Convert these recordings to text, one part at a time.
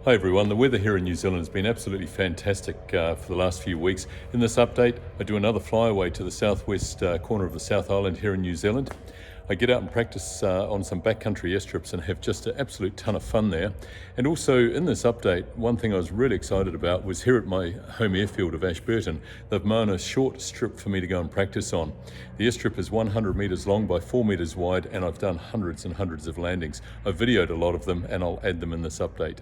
Hi everyone, the weather here in New Zealand has been absolutely fantastic for the last few weeks. In this update, I do another flyaway to the southwest corner of the South Island here in New Zealand. I get out and practice on some backcountry airstrips and have just an absolute ton of fun there. And also in this update, one thing I was really excited about was here at my home airfield of Ashburton, they've mown a short strip for me to go and practice on. The airstrip is 100 metres long by 4 metres wide, and I've done hundreds and hundreds of landings. I've videoed a lot of them and I'll add them in this update.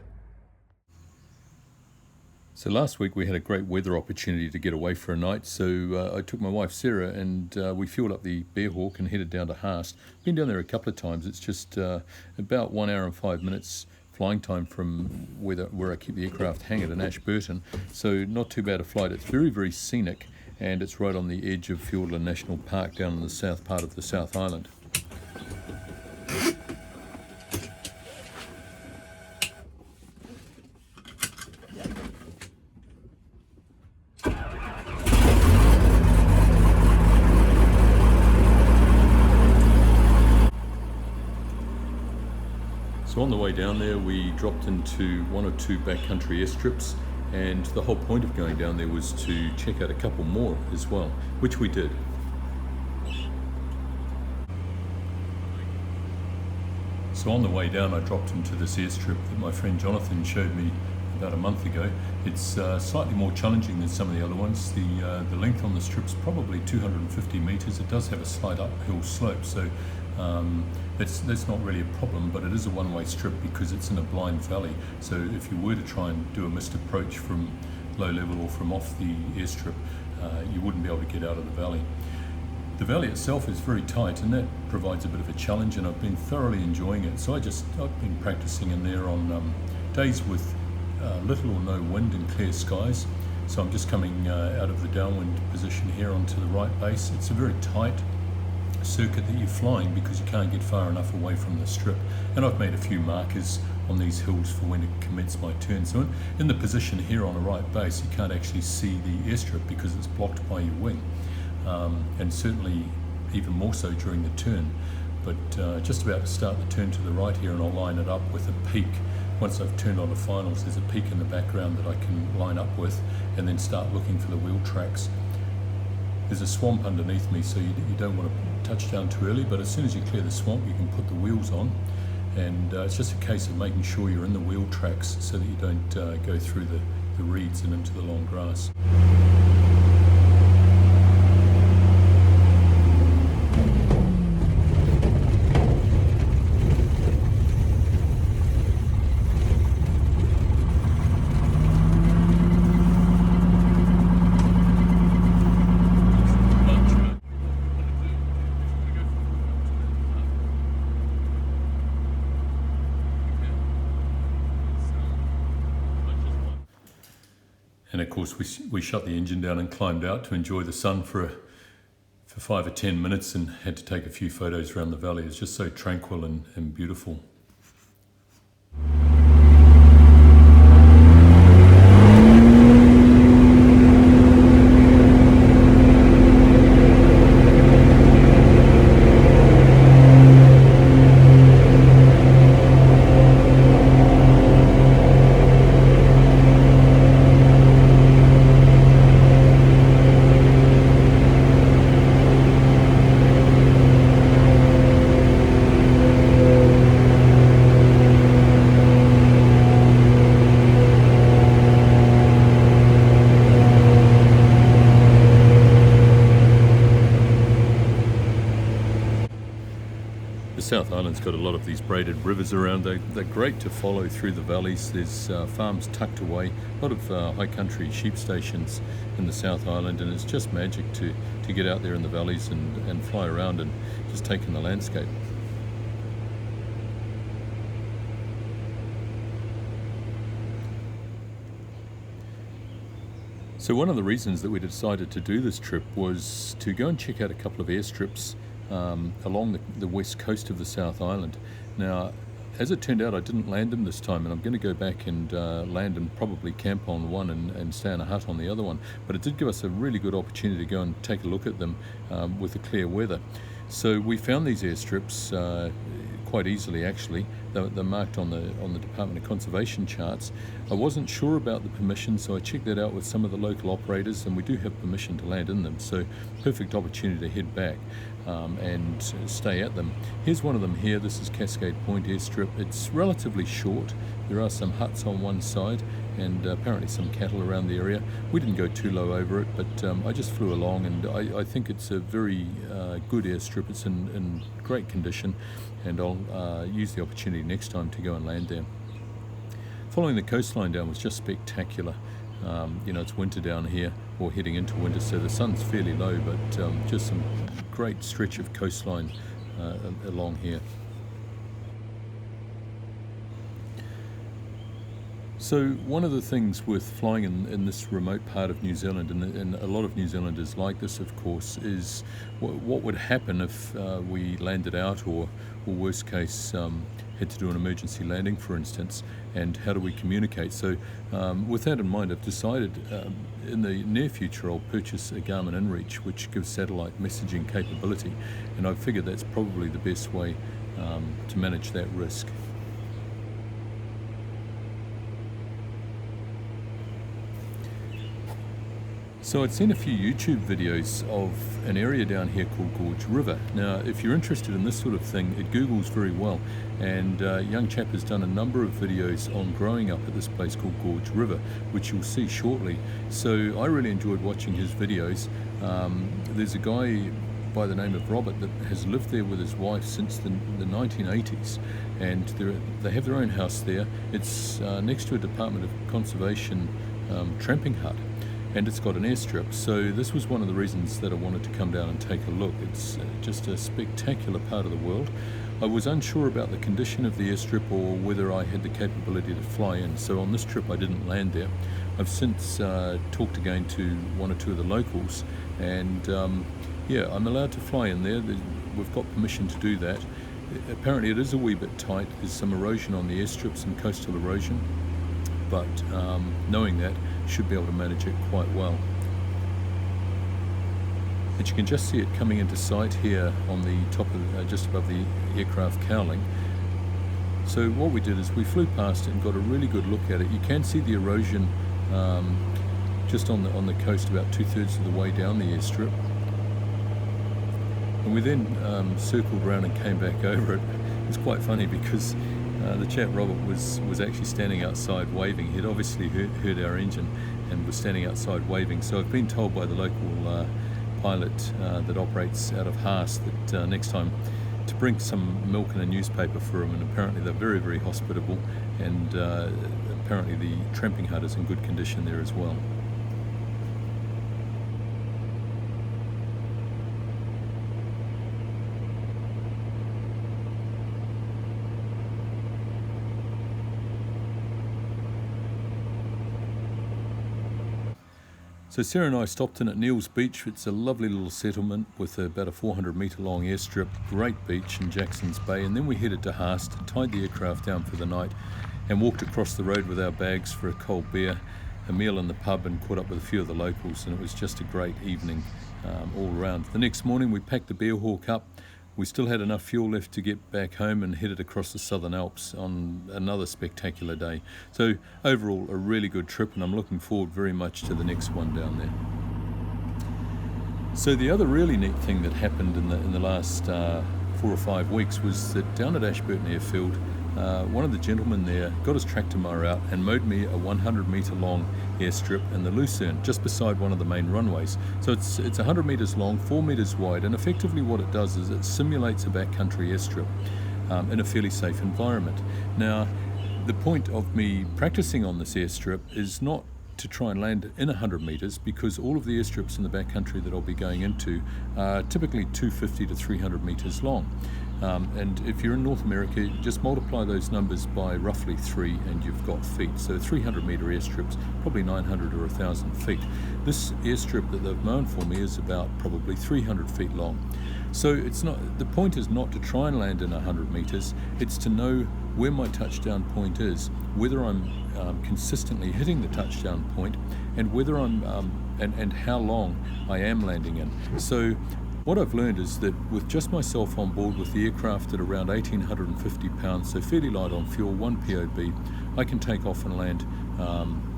So last week we had a great weather opportunity to get away for a night, so I took my wife Sarah and we fueled up the Bearhawk and headed down to Haast. Been down there a couple of times. It's just about 1 hour and 5 minutes flying time from where I keep the aircraft hangared in Ashburton, so not too bad a flight. It's very, very scenic, and it's right on the edge of Fiordland National Park down in the south part of the South Island. So on the way down there, we dropped into one or two backcountry airstrips, and the whole point of going down there was to check out a couple more as well, which we did. So on the way down, I dropped into this airstrip that my friend Jonathan showed me about a month ago. It's slightly more challenging than some of the other ones. The length on the strip's probably 250 metres. It does have a slight uphill slope, so that's not really a problem, but it is a one-way strip because it's in a blind valley. So if you were to try and do a missed approach from low level or from off the airstrip, you wouldn't be able to get out of the valley. The valley itself is very tight, and that provides a bit of a challenge, and I've been thoroughly enjoying it. So I've been practicing in there on days with little or no wind and clear skies. So I'm just coming out of the downwind position here onto the right base. It's a very tight circuit that you're flying because you can't get far enough away from the strip, and I've made a few markers on these hills for when to commence my turn. So in the position here on the right base, you can't actually see the airstrip because it's blocked by your wing, and certainly even more so during the turn. But just about to start the turn to the right here, and I'll line it up with a peak. Once I've turned on the finals, there's a peak in the background that I can line up with and then start looking for the wheel tracks. There's a swamp underneath me, so you don't want to touch down too early, but as soon as you clear the swamp, you can put the wheels on, and it's just a case of making sure you're in the wheel tracks so that you don't go through the reeds and into the long grass. And of course we shut the engine down and climbed out to enjoy the sun for 5 or 10 minutes, and had to take a few photos around the valley. It's just so tranquil and beautiful. The South Island's got a lot of these braided rivers around. They're great to follow through the valleys. There's farms tucked away, a lot of high country sheep stations in the South Island, and it's just magic to get out there in the valleys and fly around and just take in the landscape. So one of the reasons that we decided to do this trip was to go and check out a couple of airstrips along the west coast of the South Island. Now, as it turned out, I didn't land them this time, and I'm going to go back and land and probably camp on one and stay in a hut on the other one. But it did give us a really good opportunity to go and take a look at them with the clear weather. So we found these airstrips quite easily, actually. they're marked on the Department of Conservation charts. I wasn't sure about the permission, so I checked that out with some of the local operators, and we do have permission to land in them, so perfect opportunity to head back and stay at them. Here's one of them here. This is Cascade Point Airstrip. It's relatively short. There are some huts on one side and apparently some cattle around the area. We didn't go too low over it, but I just flew along, and I think it's a very good airstrip. It's in great condition, and I'll use the opportunity next time to go and land there. Following the coastline down was just spectacular. It's winter down here, or heading into winter, so the sun's fairly low, but just some great stretch of coastline along here. So one of the things with flying in this remote part of New Zealand, and a lot of New Zealanders like this, of course, is what would happen if we landed out, or worst case, had to do an emergency landing, for instance, and how do we communicate? So with that in mind, I've decided in the near future I'll purchase a Garmin inReach, which gives satellite messaging capability, and I figured that's probably the best way to manage that risk. So I'd seen a few YouTube videos of an area down here called Gorge River. Now, if you're interested in this sort of thing, it Googles very well, and a young chap has done a number of videos on growing up at this place called Gorge River, which you'll see shortly. So I really enjoyed watching his videos. There's a guy by the name of Robert that has lived there with his wife since the 1980s, and they have their own house there. It's next to a Department of Conservation tramping hut, and it's got an airstrip. So this was one of the reasons that I wanted to come down and take a look. It's just a spectacular part of the world. I was unsure about the condition of the airstrip or whether I had the capability to fly in, so on this trip I didn't land there. I've since talked again to one or two of the locals, and I'm allowed to fly in there. We've got permission to do that. Apparently it is a wee bit tight. There's some erosion on the airstrip, some coastal erosion, but knowing that, should be able to manage it quite well. And you can just see it coming into sight here on the top of just above the aircraft cowling. So what we did is we flew past it and got a really good look at it. You can see the erosion just on the coast about 2/3 of the way down the airstrip. And we then circled around and came back over it. It's quite funny because the chap Robert was actually standing outside waving. He'd obviously heard our engine and was standing outside waving. So I've been told by the local pilot that operates out of Haas that next time to bring some milk and a newspaper for him, and apparently they're very, very hospitable, and apparently the tramping hut is in good condition there as well. So Sarah and I stopped in at Neil's Beach. It's a lovely little settlement with about a 400-metre long airstrip, great beach in Jackson's Bay, and then we headed to Haast, tied the aircraft down for the night, and walked across the road with our bags for a cold beer, a meal in the pub, and caught up with a few of the locals, and it was just a great evening all around. The next morning we packed the Bearhawk up. We still had enough fuel left to get back home and headed across the Southern Alps on another spectacular day. So overall, a really good trip, and I'm looking forward very much to the next one down there. So the other really neat thing that happened in the last 4 or 5 weeks was that down at Ashburton Airfield, one of the gentlemen there got his tractor mower out and mowed me a 100-metre long airstrip in the Lucerne, just beside one of the main runways. So it's 100 metres long, 4 metres wide, and effectively what it does is it simulates a backcountry airstrip in a fairly safe environment. Now, the point of me practicing on this airstrip is not to try and land in 100 metres, because all of the airstrips in the backcountry that I'll be going into are typically 250 to 300 metres long. And if you're in North America, just multiply those numbers by roughly 3 and you've got feet. So 300 metre airstrips, probably 900 or 1,000 feet. This airstrip that they've mown for me is about probably 300 feet long. So the point is not to try and land in 100 metres, it's to know where my touchdown point is, whether I'm consistently hitting the touchdown point, and whether I'm and how long I am landing in. So What I've learned is that with just myself on board with the aircraft at around 1,850 pounds, so fairly light on fuel, 1 POB, I can take off and land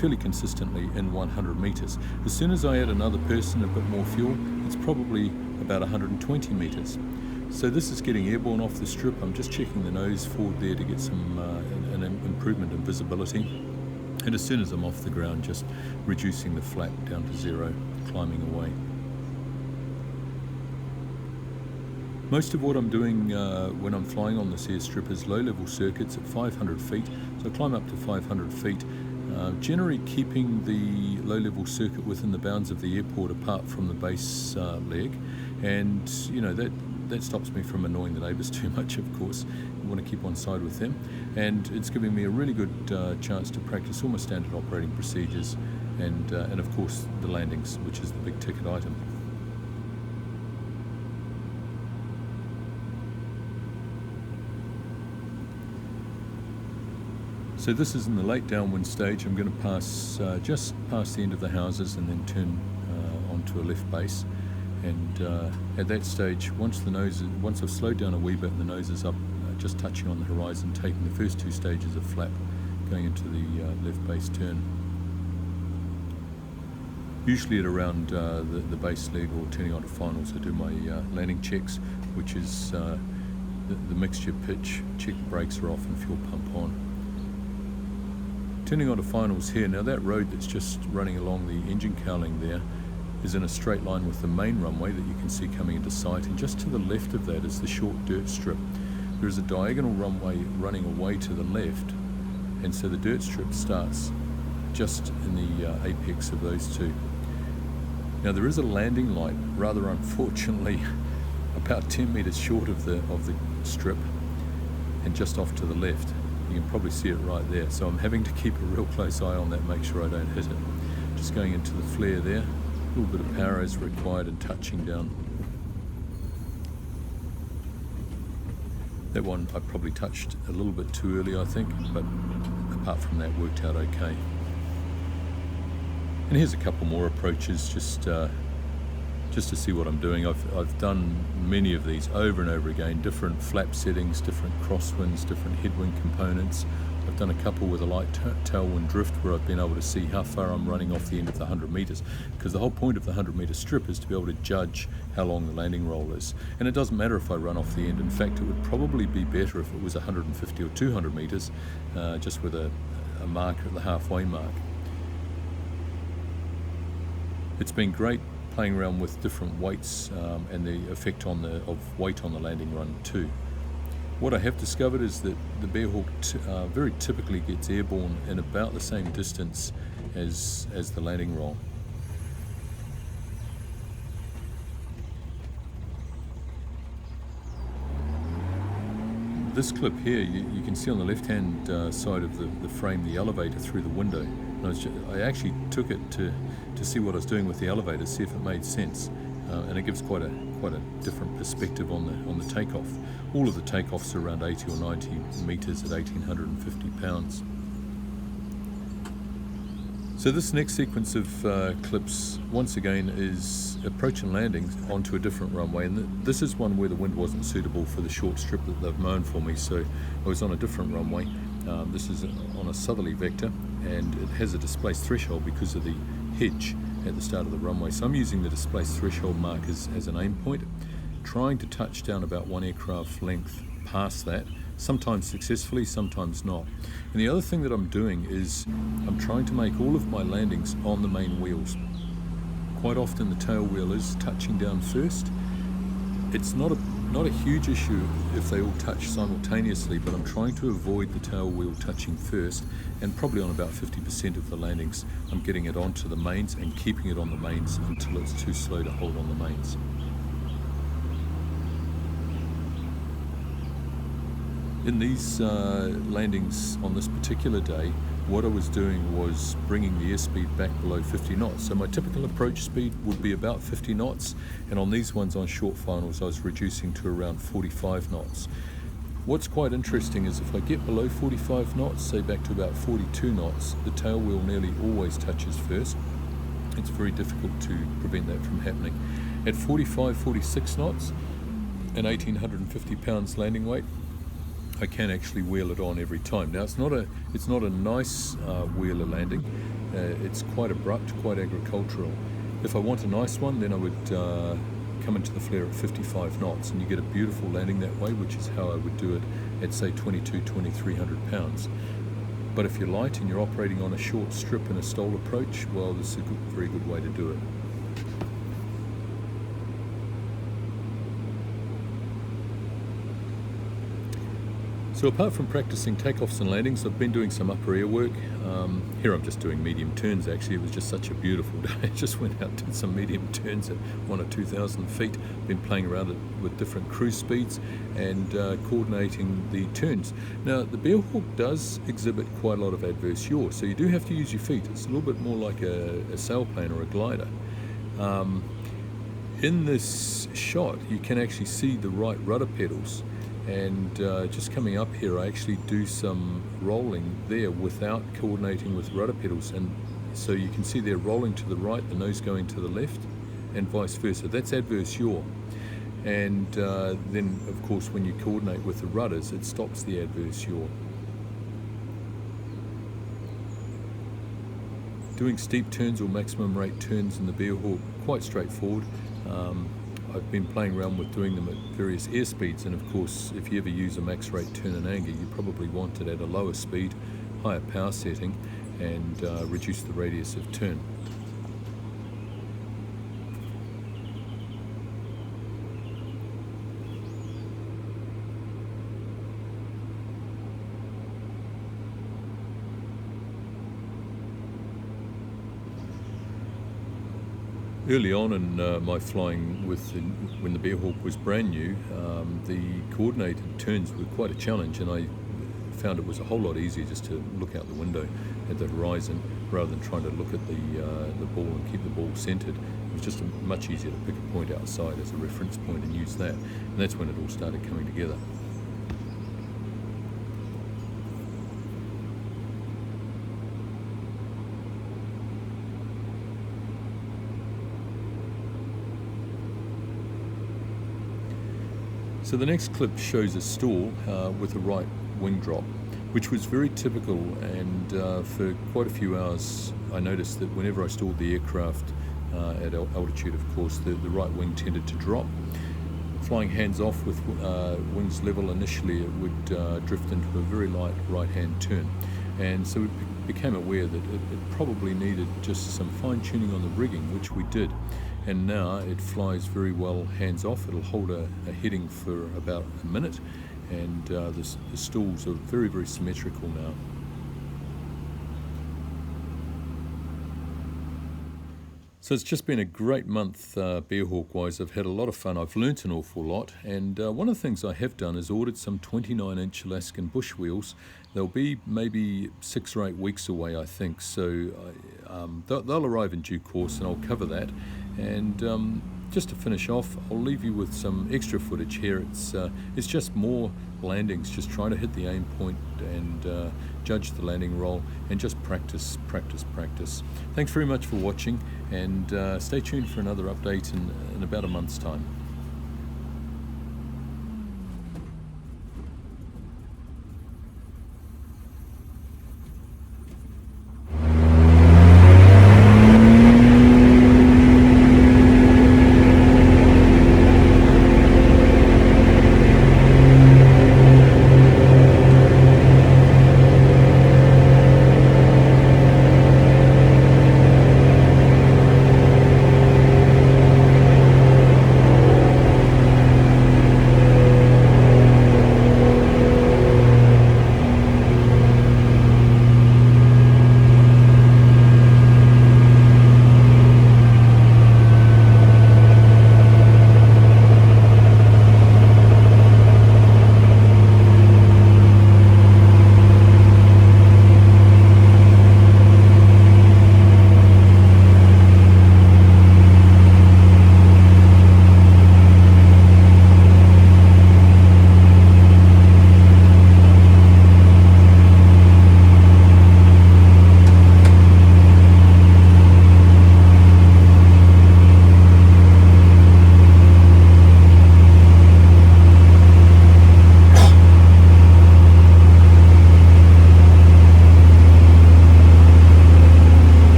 fairly consistently in 100 metres. As soon as I add another person, a bit more fuel, it's probably about 120 metres. So this is getting airborne off the strip. I'm just checking the nose forward there to get some an improvement in visibility. And as soon as I'm off the ground, just reducing the flap down to 0, climbing away. Most of what I'm doing when I'm flying on this airstrip is low-level circuits at 500 feet. So I climb up to 500 feet, generally keeping the low-level circuit within the bounds of the airport apart from the base leg. And, you know, that stops me from annoying the neighbours too much, of course. I want to keep on side with them. And it's giving me a really good chance to practice all my standard operating procedures and of course, the landings, which is the big ticket item. So this is in the late downwind stage. I'm going to pass just past the end of the houses and then turn onto a left base. And at that stage, once I've slowed down a wee bit and the nose is up, just touching on the horizon, taking the first 2 stages of flap, going into the left base turn. Usually at around the base leg or turning onto finals, I do my landing checks, which is the mixture pitch, check the brakes are off and fuel pump on. Turning onto finals here, now that road that's just running along the engine cowling there is in a straight line with the main runway that you can see coming into sight, and just to the left of that is the short dirt strip. There is a diagonal runway running away to the left, and so the dirt strip starts just in the apex of those two. Now there is a landing light, rather unfortunately, about 10 metres short of the strip and just off to the left. You can probably see it right there, so I'm having to keep a real close eye on that, make sure I don't hit it. Just going into the flare there, a little bit of power is required and touching down. That one I probably touched a little bit too early, I think, but apart from that, worked out okay. And here's a couple more approaches just to see what I'm doing. I've done many of these over and over again, different flap settings, different crosswinds, different headwind components. I've done a couple with a light tailwind drift where I've been able to see how far I'm running off the end of the 100 metres, because the whole point of the 100 metre strip is to be able to judge how long the landing roll is. And it doesn't matter if I run off the end. In fact, it would probably be better if it was 150 or 200 metres, just with a marker at the halfway mark. It's been great playing around with different weights and the effect of weight on the landing run too. What I have discovered is that the Bearhawk very typically gets airborne in about the same distance as the landing roll. This clip here, you can see on the left-hand side of the frame the elevator through the window. And I actually took it to see what I was doing with the elevator, see if it made sense, and it gives quite a different perspective on the takeoff. All of the takeoffs are around 80 or 90 metres at 1,850 pounds. So this next sequence of clips, once again, is approach and landings onto a different runway, and this is one where the wind wasn't suitable for the short strip that they've mown for me, so I was on a different runway. This is on a southerly vector, and it has a displaced threshold because of the hedge at the start of the runway. So I'm using the displaced threshold mark as an aim point, trying to touch down about one aircraft length past that, sometimes successfully, sometimes not. And the other thing that I'm doing is I'm trying to make all of my landings on the main wheels. Quite often the tail wheel is touching down first. It's not a huge issue if they all touch simultaneously, but I'm trying to avoid the tail wheel touching first, and probably on about 50% of the landings I'm getting it onto the mains and keeping it on the mains until it's too slow to hold on the mains. In these landings on this particular day, what I was doing was bringing the airspeed back below 50 knots. So my typical approach speed would be about 50 knots, and on these ones on short finals I was reducing to around 45 knots. What's quite interesting is if I get below 45 knots, say back to about 42 knots, the tail wheel nearly always touches first. It's very difficult to prevent that from happening. At 45, 46 knots and 1,850 pounds landing weight, I can actually wheel it on every time. Now it's not a nice wheeler landing. It's quite abrupt, quite agricultural. If I want a nice one, then I would come into the flare at 55 knots, and you get a beautiful landing that way, which is how I would do it at say 2,300 pounds. But if you're light and you're operating on a short strip in a STOL approach, well, this is a very good way to do it. So apart from practicing takeoffs and landings, I've been doing some upper air work. Here I'm just doing medium turns actually. It was just such a beautiful day. I just went out and did some medium turns at 1,000 or 2,000 feet. Been playing around with different cruise speeds and coordinating the turns. Now the Bearhawk does exhibit quite a lot of adverse yaw, so you do have to use your feet. It's a little bit more like a sailplane or a glider. In this shot you can actually see the right rudder pedals. And just coming up here, I actually do some rolling there without coordinating with rudder pedals, and so you can see they're rolling to the right, the nose going to the left, and vice versa. That's adverse yaw. And then of course when you coordinate with the rudders, it stops the adverse yaw. Doing steep turns or maximum rate turns in the Bearhawk, quite straightforward. I've been playing around with doing them at various airspeeds, and of course if you ever use a max rate turn in anger, you probably want it at a lower speed, higher power setting, and reduce the radius of turn. Early on in my flying when the Bearhawk was brand new, the coordinated turns were quite a challenge, and I found it was a whole lot easier just to look out the window at the horizon rather than trying to look at the ball and keep the ball centered. It was just much easier to pick a point outside as a reference point and use that, and that's when it all started coming together. So the next clip shows a stall with a right wing drop, which was very typical, and for quite a few hours I noticed that whenever I stalled the aircraft at altitude, of course, the right wing tended to drop. Flying hands off with wings level initially, it would drift into a very light right-hand turn, and so we became aware that it probably needed just some fine-tuning on the rigging, which we did. And now it flies very well hands off. It'll hold a heading for about a minute, and the stalls are very, very symmetrical now. So it's just been a great month Bearhawk-wise. I've had a lot of fun. I've learnt an awful lot, and one of the things I have done is ordered some 29-inch Alaskan bush wheels. They'll be maybe 6 or 8 weeks away, I think, so they'll arrive in due course, and I'll cover that. And just to finish off, I'll leave you with some extra footage here. It's just more landings, just trying to hit the aim point and judge the landing roll, and just practice. Thanks very much for watching, and stay tuned for another update in about a month's time.